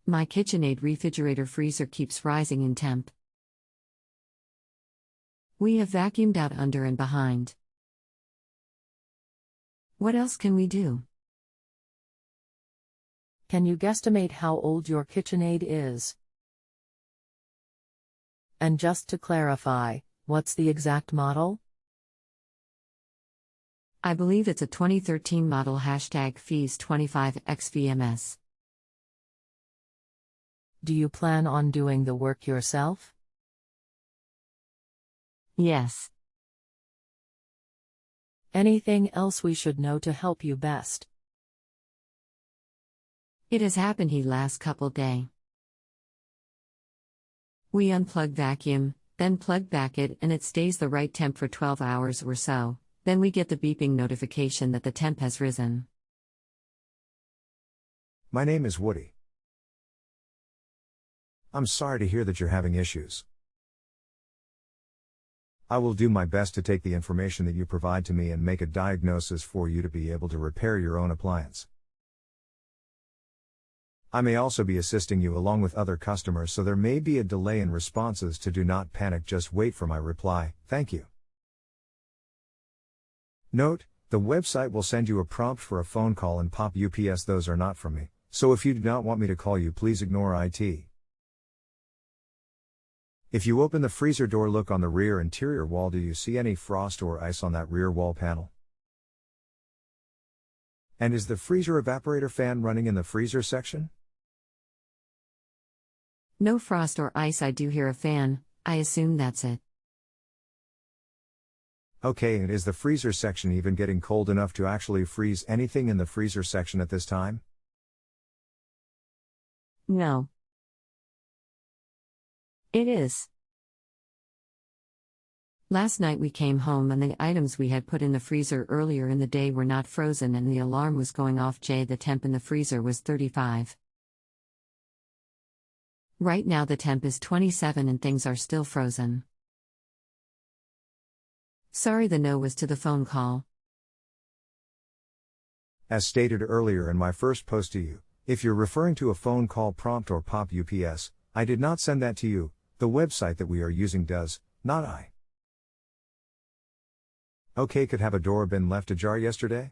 My Kitchenaid refrigerator freezer keeps rising in temp. We have vacuumed out under and behind. What else can we do? Can you guesstimate how old your Kitchenaid is? And just to clarify, what's the exact model? I believe it's a 2013 model #FEES25XVMS. Do you plan on doing the work yourself? Yes. Anything else we should know to help you best? It has happened the last couple day. We unplug vacuum, then plug back it and it stays the right temp for 12 hours or so, then we get the beeping notification that the temp has risen. My name is Woody. I'm sorry to hear that you're having issues. I will do my best to take the information that you provide to me and make a diagnosis for you to be able to repair your own appliance. I may also be assisting you along with other customers, so there may be a delay in responses. Do not panic, just wait for my reply. Thank you. Note, the website will send you a prompt for a phone call and pop UPS. Those are not from me, so if you do not want me to call you, please ignore IT. If you open the freezer door, look on the rear interior wall. Do you see any frost or ice on that rear wall panel? And is the freezer evaporator fan running in the freezer section? No frost or ice. I do hear a fan. I assume that's it. Okay, and is the freezer section even getting cold enough to actually freeze anything in the freezer section at this time? No. It is. Last night we came home and the items we had put in the freezer earlier in the day were not frozen and the alarm was going off. The temp in the freezer was 35. Right now the temp is 27 and things are still frozen. Sorry, the no was to the phone call. As stated earlier in my first post to you, if you're referring to a phone call prompt or pop UPS, I did not send that to you. The website that we are using does, not I. Okay, could have a door been left ajar yesterday?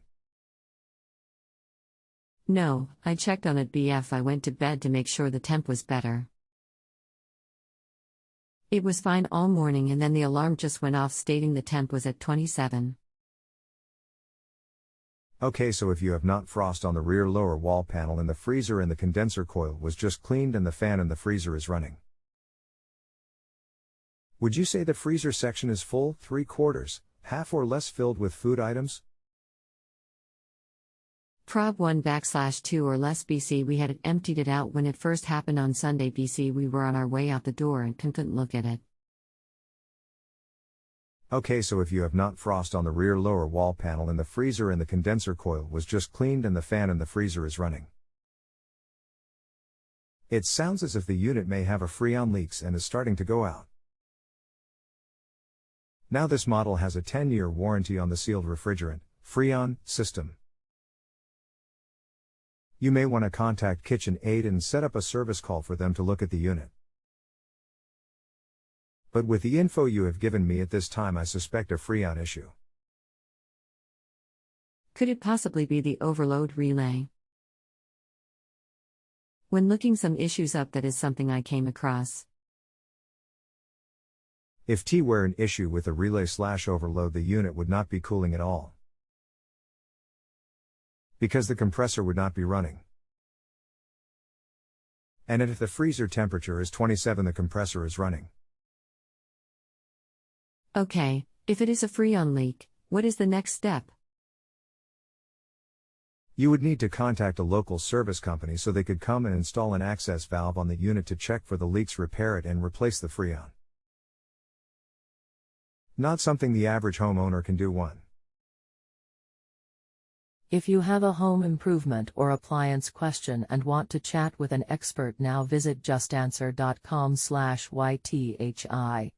No, I checked on it BF. I went to bed to make sure the temp was better. It was fine all morning and then the alarm just went off stating the temp was at 27. Okay, so if you have not frost on the rear lower wall panel in the freezer and the condenser coil was just cleaned and the fan in the freezer is running. Would you say the freezer section is full, 3/4, half or less filled with food items? Prob 1/2 or less BC. We had emptied it out when it first happened on Sunday BC. We were on our way out the door and couldn't look at it. Okay, so if you have not frost on the rear lower wall panel in the freezer and the condenser coil was just cleaned and the fan in the freezer is running. It sounds as if the unit may have a freon leaks and is starting to go out. Now this model has a 10-year warranty on the sealed refrigerant, freon, system. You may want to contact Kitchenaid and set up a service call for them to look at the unit. But with the info you have given me at this time, I suspect a freon issue. Could it possibly be the overload relay? When looking some issues up, that is something I came across. If T were an issue with the relay/overload, the unit would not be cooling at all, because the compressor would not be running. And if the freezer temperature is 27, the compressor is running. Okay, if it is a freon leak, what is the next step? You would need to contact a local service company so they could come and install an access valve on the unit to check for the leaks, repair it, and replace the freon. Not something the average homeowner can do. If you have a home improvement or appliance question and want to chat with an expert, now visit justanswer.com/YTHI.